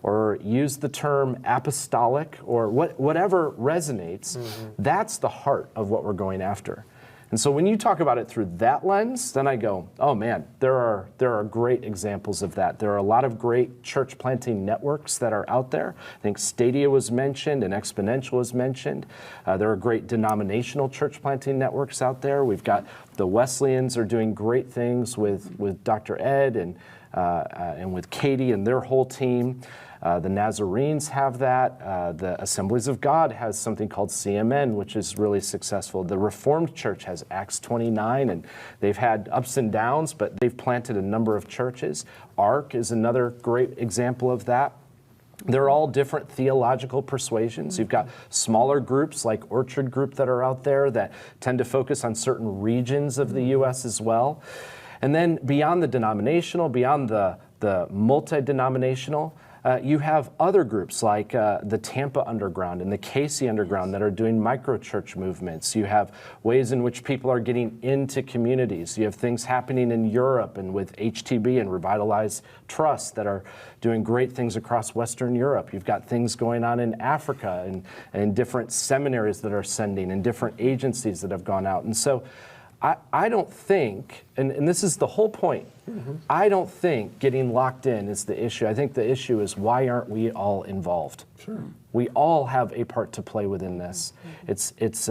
S2: or use the term apostolic, or whatever resonates. That's the heart of what we're going after. And so when you talk about it through that lens, then I go, oh man, there are great examples of that. There are a lot of great church planting networks that are out there. I think Stadia was mentioned and Exponential was mentioned. There are great denominational church planting networks out there. We've got the Wesleyans are doing great things with Dr. Ed and with Katie and their whole team. The Nazarenes have that. The Assemblies of God has something called CMN, which is really successful. The Reformed Church has Acts 29, and they've had ups and downs, but they've planted a number of churches. ARC is another great example of that. They're all different theological persuasions. You've got smaller groups like Orchard Group that are out there that tend to focus on certain regions of the U.S. as well. And then beyond the denominational, beyond the multi-denominational, you have other groups like the Tampa Underground and the Casey Underground that are doing micro-church movements. You have ways in which people are getting into communities. You have things happening in Europe and with HTB and Revitalize Trust that are doing great things across Western Europe. You've got things going on in Africa and different seminaries that are sending and different agencies that have gone out. And so I don't think, and this is the whole point, I don't think getting locked in is the issue. I think the issue is, why aren't we all involved?
S1: Sure.
S2: We all have a part to play within this. It's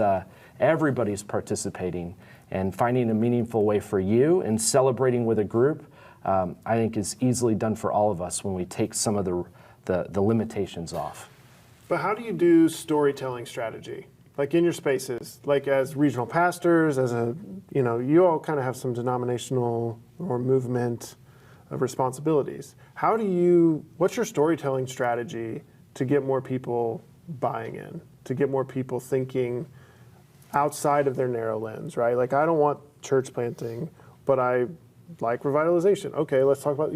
S2: everybody's participating, and finding a meaningful way for you and celebrating with a group, I think is easily done for all of us when we take some of the limitations off.
S1: But how do you do storytelling strategy? Like in your spaces, like as regional pastors, as you all kind of have some denominational or movement of responsibilities. What's your storytelling strategy to get more people buying in, to get more people thinking outside of their narrow lens, right? Like, I don't want church planting, but I like revitalization. Okay, let's talk about,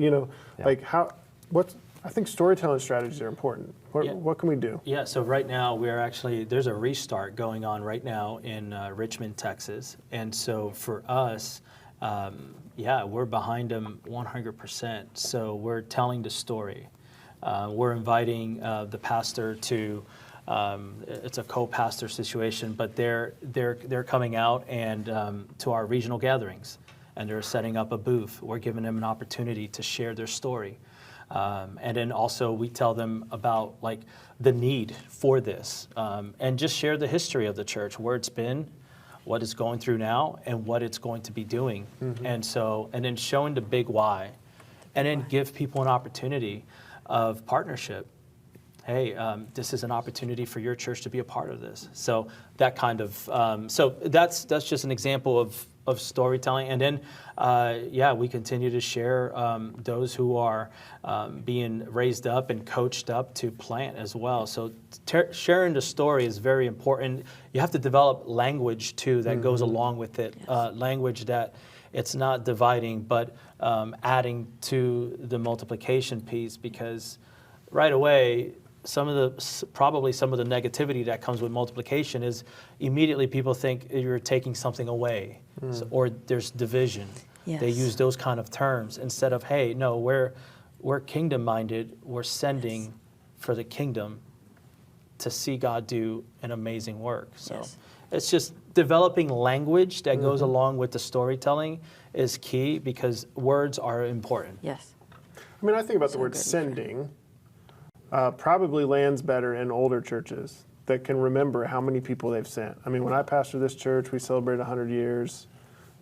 S1: I think storytelling strategies are important. What can we do?
S3: Yeah, so right now there's a restart going on right now in Richmond, Texas. And so for us, we're behind them 100%. So we're telling the story. We're inviting the pastor to, it's a co-pastor situation, but they're coming out and to our regional gatherings, and they're setting up a booth. We're giving them an opportunity to share their story. And then also we tell them about like the need for this, and just share the history of the church, where it's been, what it's going through now, and what it's going to be doing. And then showing the big why, and then give people an opportunity of partnership. Hey, this is an opportunity for your church to be a part of this. So that kind of, so that's just an example of storytelling. And then, we continue to share those who are being raised up and coached up to plant as well. So sharing the story is very important. You have to develop language too that goes along with it. Yes. Language that it's not dividing, but adding to the multiplication piece, because right away, probably some of the negativity that comes with multiplication is immediately people think you're taking something away, or there's division.
S4: Yes.
S3: They use those kind of terms instead of, hey, no, we're kingdom minded. We're sending for the kingdom to see God do an amazing work. So it's just developing language that goes along with the storytelling is key, because words are important.
S4: Yes.
S1: I mean, I think about the word sending. Probably lands better in older churches that can remember how many people they've sent. I mean, when I pastored this church, we celebrated 100 years.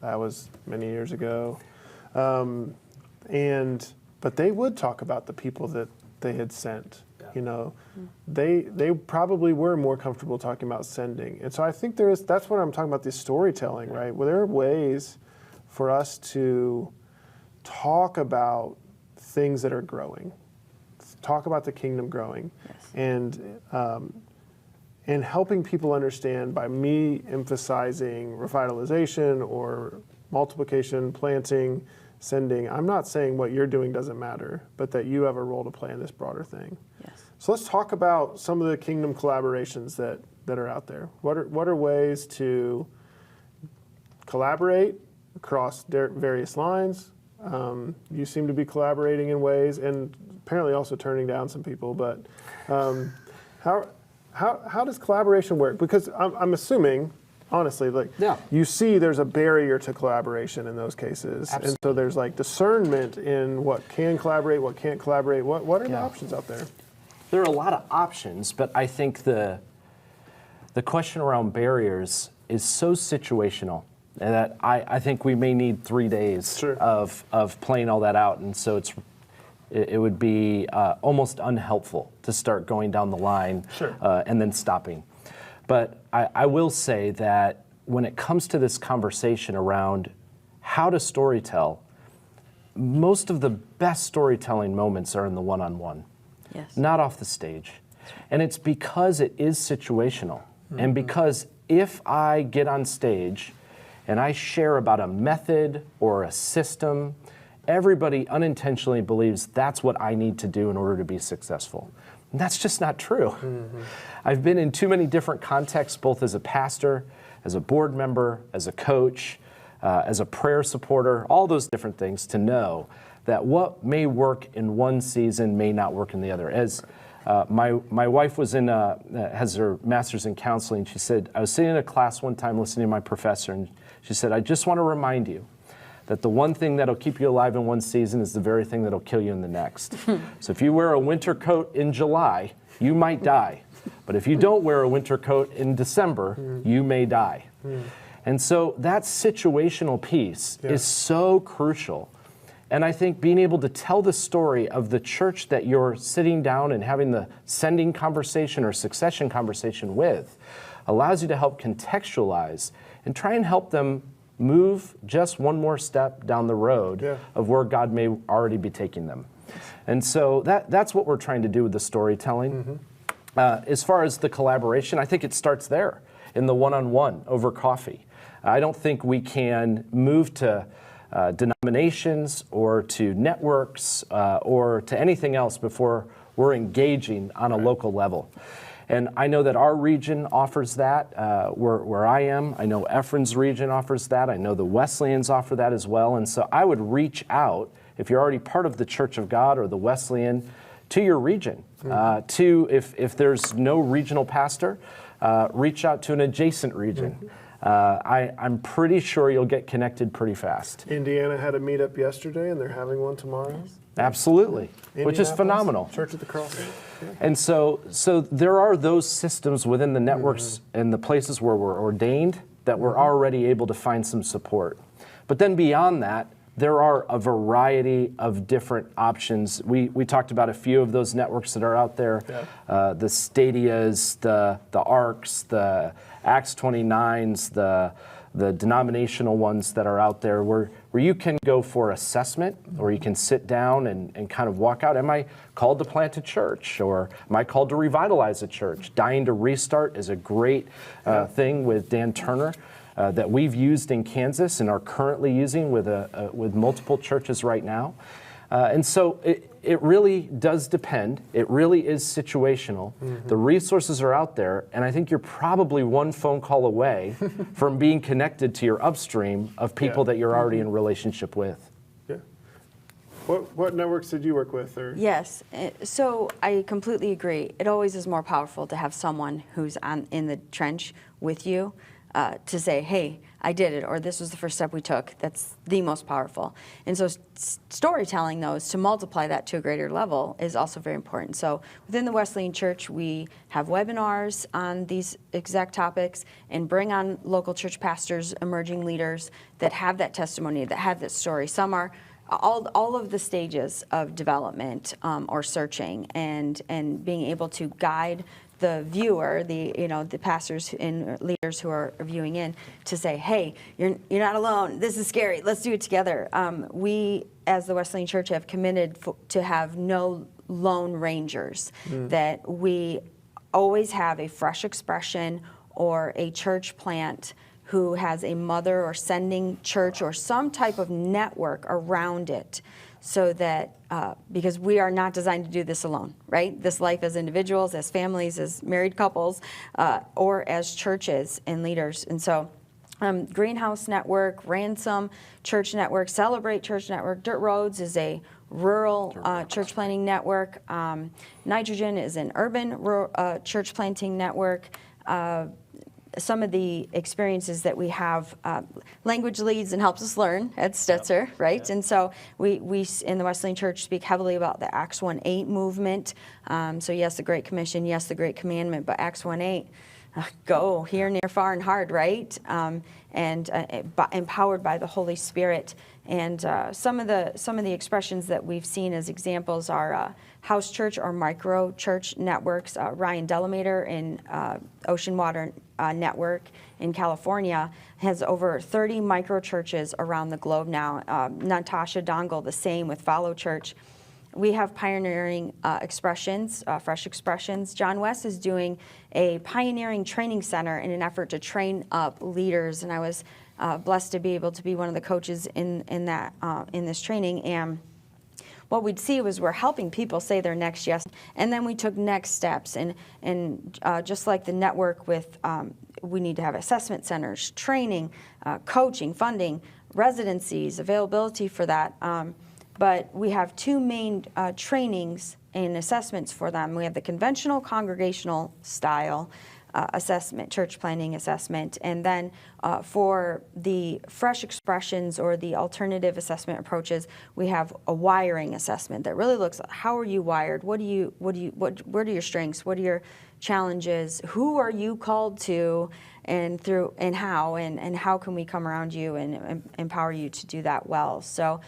S1: That was many years ago. But they would talk about the people that they had sent. Yeah. They probably were more comfortable talking about sending. And so I think that's what I'm talking about, this storytelling, right? Well, there are ways for us to talk about things that are growing. Talk about the kingdom growing, and helping people understand by me emphasizing revitalization or multiplication, planting, sending. I'm not saying what you're doing doesn't matter, but that you have a role to play in this broader thing.
S4: Yes.
S1: So let's talk about some of the kingdom collaborations that are out there. What are ways to collaborate across various lines? You seem to be collaborating in ways, and apparently also turning down some people. But how does collaboration work? Because I'm assuming, honestly, you see there's a barrier to collaboration in those cases. Absolutely. And so there's like discernment in what can collaborate, what can't collaborate. What are the options out there?
S2: There are a lot of options, but I think the question around barriers is so situational, and that I think we may need 3 days of playing all that out. And so it would be almost unhelpful to start going down the line and then stopping. But I will say that when it comes to this conversation around how to storytell, most of the best storytelling moments are in the one-on-one, not off the stage. And it's because it is situational. And because if I get on stage and I share about a method or a system, everybody unintentionally believes that's what I need to do in order to be successful. And that's just not true. I've been in too many different contexts, both as a pastor, as a board member, as a coach, as a prayer supporter, all those different things, to know that what may work in one season may not work in the other. As My wife was has her master's in counseling. She said, I was sitting in a class one time listening to my professor, and she said, I just want to remind you that the one thing that'll keep you alive in one season is the very thing that'll kill you in the next. So if you wear a winter coat in July, you might die. But if you don't wear a winter coat in December, you may die. And so that situational piece is so crucial. And I think being able to tell the story of the church that you're sitting down and having the sending conversation or succession conversation with allows you to help contextualize and try and help them move just one more step down the road of where God may already be taking them. And so that's what we're trying to do with the storytelling. As far as the collaboration, I think it starts there in the one-on-one over coffee. I don't think we can move to denominations or to networks or to anything else before we're engaging on a local level. And I know that our region offers that where I am. I know Efrain's region offers that. I know the Wesleyans offer that as well. And so I would reach out, if you're already part of the Church of God or the Wesleyan, to your region. If there's no regional pastor, reach out to an adjacent region. I'm pretty sure you'll get connected pretty fast.
S1: Indiana had a meetup yesterday, and they're having one tomorrow.
S2: Absolutely, which is phenomenal.
S1: Church at the Crossing.
S2: And so there are those systems within the networks and the places where we're ordained that we're already able to find some support. But then beyond that, there are a variety of different options. We talked about a few of those networks that are out there, the Stadias, the ARCs, the Acts 29s, the denominational ones that are out there where you can go for assessment, or you can sit down and kind of walk out. Am I called to plant a church, or am I called to revitalize a church? Dying to Restart is a great thing with Dan Turner that we've used in Kansas and are currently using with multiple churches right now. And so it really does depend. It really is situational. The resources are out there, and I think you're probably one phone call away from being connected to your upstream of people that you're already in relationship with.
S1: Yeah. What networks did you work with? Or?
S4: Yes, so I completely agree. It always is more powerful to have someone who's in the trench with you to say, hey, I did it, or this was the first step we took. That's the most powerful. And so storytelling those to multiply that to a greater level is also very important. So within the Wesleyan Church, we have webinars on these exact topics and bring on local church pastors, emerging leaders that have that testimony, that have that story. Some are all of the stages of development or searching and being able to guide the viewer, the pastors and leaders who are viewing in, to say, hey, you're not alone. This is scary. Let's do it together. We, as the Wesleyan Church, have committed to have no lone rangers, that we always have a fresh expression or a church plant who has a mother or sending church or some type of network around it, so that because we are not designed to do this alone, right? This life as individuals, as families, as married couples, or as churches and leaders. And so Greenhouse Network, Ransom Church Network, Celebrate Church Network, Dirt Roads is a rural church planting network. Nitrogen is an urban church planting network. Some of the experiences that we have, language leads and helps us learn at Stetzer, right? Yep. And so we in the Wesleyan Church speak heavily about the Acts 1:8 movement. So yes, the Great Commission, yes, the Great Commandment, but Acts 1:8, go here, near, far, and hard, right? And empowered by the Holy Spirit. And some of the expressions that we've seen as examples are house church or micro church networks. Ryan Delamater in Ocean Water Network in California has over 30 micro churches around the globe now. Natasha Dongle, the same with Follow Church. We have pioneering expressions, fresh expressions. John West is doing a pioneering training center in an effort to train up leaders, and I was blessed to be able to be one of the coaches in this training. And what we'd see was we're helping people say their next yes, and then we took next steps. And just like the network with, we need to have assessment centers, training, coaching, funding, residencies, availability for that. But we have two main trainings and assessments for them. We have the conventional congregational style assessment, church planning assessment, and then for the fresh expressions or the alternative assessment approaches, we have a wiring assessment that really looks at how are you wired, what are your strengths, what are your challenges, who are you called to, and how can we come around you and empower you to do that well. So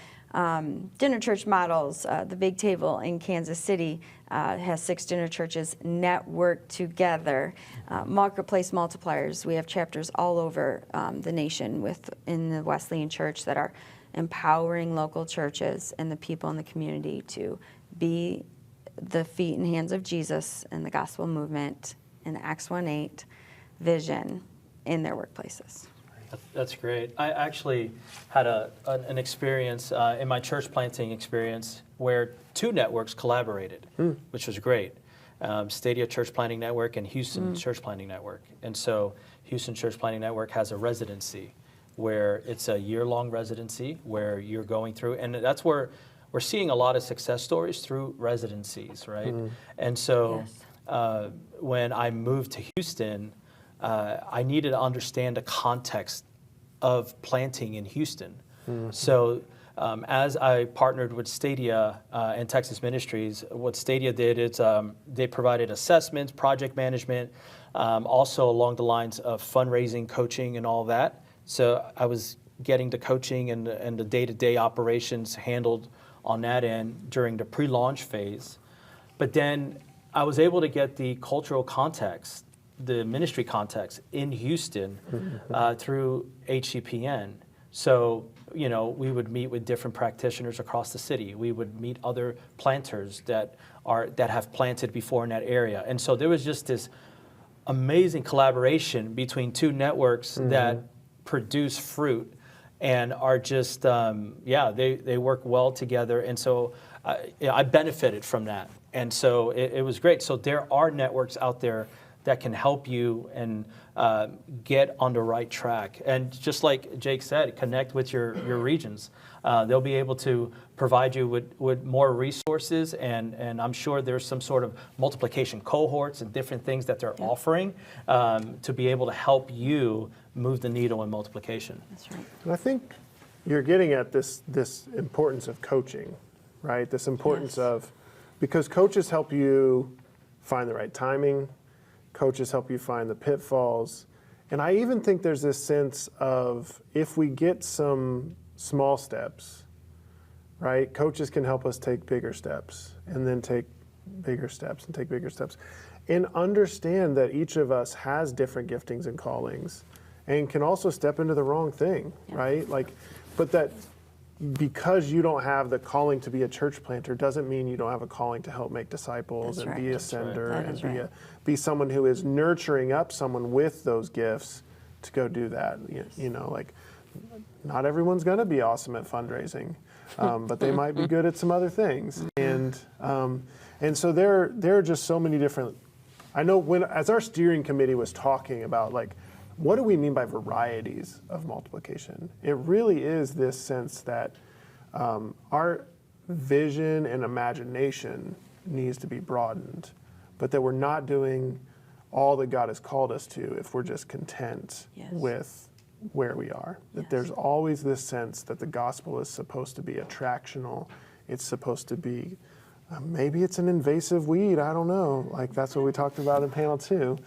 S4: dinner church models, the Big Table in Kansas City has 6 dinner churches networked together. Marketplace multipliers, we have chapters all over the nation in the Wesleyan Church that are empowering local churches and the people in the community to be the feet and hands of Jesus and the gospel movement and the Acts 1:8 vision in their workplaces.
S3: That's great. I actually had an experience in my church planting experience where 2 networks collaborated, which was great. Stadia Church Planting Network and Houston Church Planting Network. And so Houston Church Planting Network has a residency where it's a year-long residency where you're going through, and that's where we're seeing a lot of success stories through residencies, right? And so when I moved to Houston, I needed to understand the context of planting in Houston. So as I partnered with Stadia and Texas Ministries, what Stadia did is they provided assessments, project management, also along the lines of fundraising, coaching, and all that. So I was getting the coaching and the day-to-day operations handled on that end during the pre-launch phase. But then I was able to get the cultural context, the ministry context in Houston through HCPN. So, we would meet with different practitioners across the city. We would meet other planters that have planted before in that area. And so there was just this amazing collaboration between 2 networks that produce fruit and are just, they work well together. And so I benefited from that. And so it was great. So there are networks out there that can help you and get on the right track. And just like Jake said, connect with your regions. They'll be able to provide you with more resources, and I'm sure there's some sort of multiplication cohorts and different things that they're offering to be able to help you move the needle in multiplication.
S4: That's right.
S1: And I think you're getting at this importance of coaching, right? This importance of, because coaches help you find the right timing, coaches help you find the pitfalls. And I even think there's this sense of if we get some small steps, right? Coaches can help us take bigger steps and then take bigger steps and take bigger steps. And understand that each of us has different giftings and callings and can also step into the wrong thing, right? But that because you don't have the calling to be a church planter doesn't mean you don't have a calling to help make disciples and be a sender and be someone who is nurturing up someone with those gifts to go do that. Not everyone's going to be awesome at fundraising, but they might be good at some other things. And so there are just so many different. I know as our steering committee was talking about what do we mean by varieties of multiplication? It really is this sense that our vision and imagination needs to be broadened, but that we're not doing all that God has called us to if we're just content with where we are. That there's always this sense that the gospel is supposed to be attractional. It's supposed to be, maybe it's an invasive weed, I don't know. That's what we talked about in panel 2.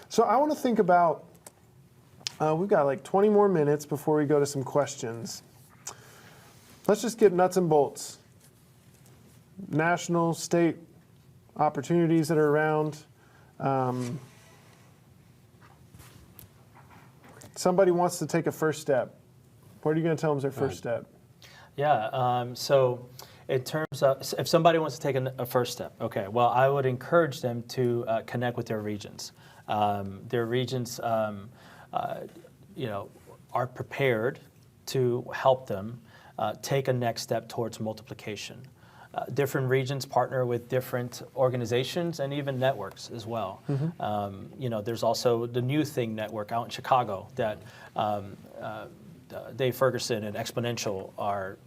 S1: So I want to think about, we've got 20 more minutes before we go to some questions. Let's just get nuts and bolts. National, state opportunities that are around. Somebody wants to take a first step. What are you going to tell them is their first step?
S3: Yeah, so in terms of, if somebody wants to take a first step, okay, well, I would encourage them to connect with their regions. Their regions, are prepared to help them take a next step towards multiplication. Different regions partner with different organizations and even networks as well. There's also the New Thing Network out in Chicago that Dave Ferguson and Exponential are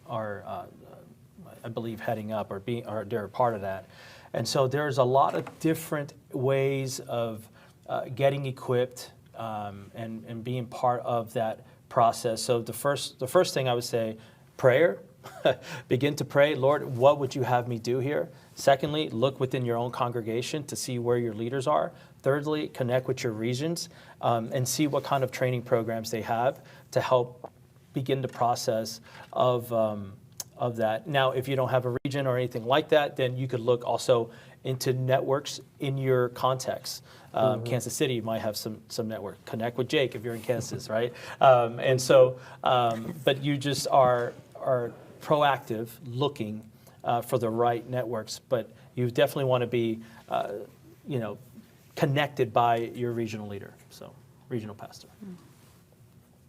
S3: I believe, heading up or they're a part of that. And so there's a lot of different ways of getting equipped and being part of that process. So the first thing I would say, prayer. Begin to pray, Lord, what would you have me do here? Secondly, look within your own congregation to see where your leaders are. Thirdly, connect with your regions and see what kind of training programs they have to help begin the process of that. Now, if you don't have a region or anything like that, then you could look also into networks in your context. Kansas City might have some network. Connect with Jake if you're in Kansas, right? But you just are proactive, looking for the right networks. But you definitely want to be, connected by your regional leader, so regional pastor.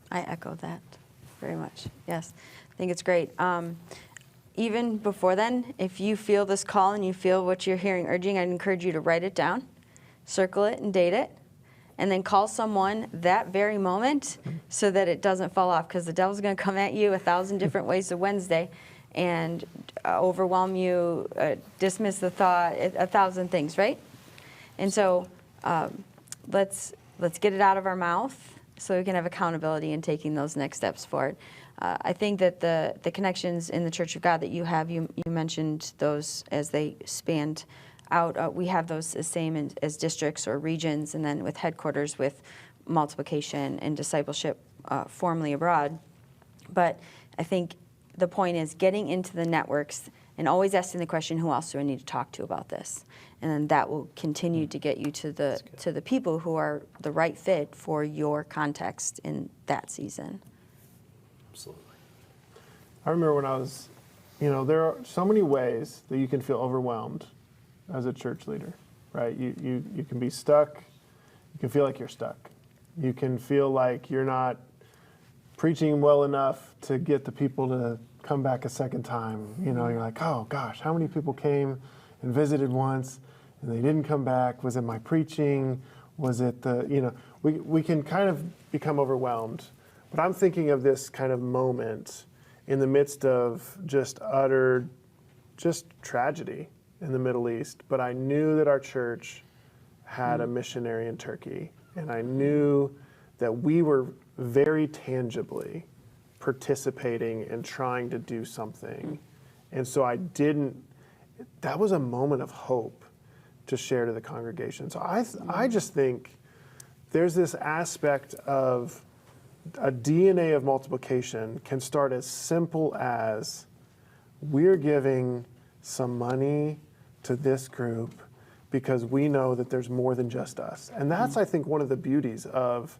S4: I echo that very much. Yes, I think it's great. Even before then, if you feel this call and you feel what you're hearing urging, I'd encourage you to write it down, circle it and date it, and then call someone that very moment so that it doesn't fall off, because the devil's going to come at you 1,000 different ways to Wednesday and overwhelm you, dismiss the thought, 1,000 things, right? And so let's get it out of our mouth so we can have accountability in taking those next steps forward. I think that the connections in the Church of God that you have, you mentioned those as they spanned out. We have those the same as districts or regions, and then with headquarters with multiplication and discipleship formally abroad. But I think the point is getting into the networks and always asking the question, who else do I need to talk to about this? And then that will continue to get you to the people who are the right fit for your context in that season.
S2: Absolutely.
S1: I remember when I was, there are so many ways that you can feel overwhelmed as a church leader, right? You can be stuck. You can feel like you're stuck. You can feel like you're not preaching well enough to get the people to come back a second time. You're like, oh gosh, how many people came and visited once and they didn't come back? Was it my preaching? Was it we can kind of become overwhelmed. But I'm thinking of this kind of moment in the midst of just utter tragedy in the Middle East. But I knew that our church had a missionary in Turkey. And I knew that we were very tangibly participating and trying to do something. And so that was a moment of hope to share to the congregation. So I just think there's this aspect of a DNA of multiplication can start as simple as we're giving some money to this group because we know that there's more than just us. And that's, I think, one of the beauties of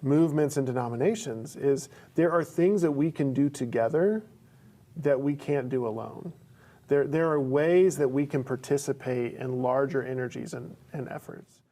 S1: movements and denominations is there are things that we can do together that we can't do alone. There are ways that we can participate in larger energies and efforts.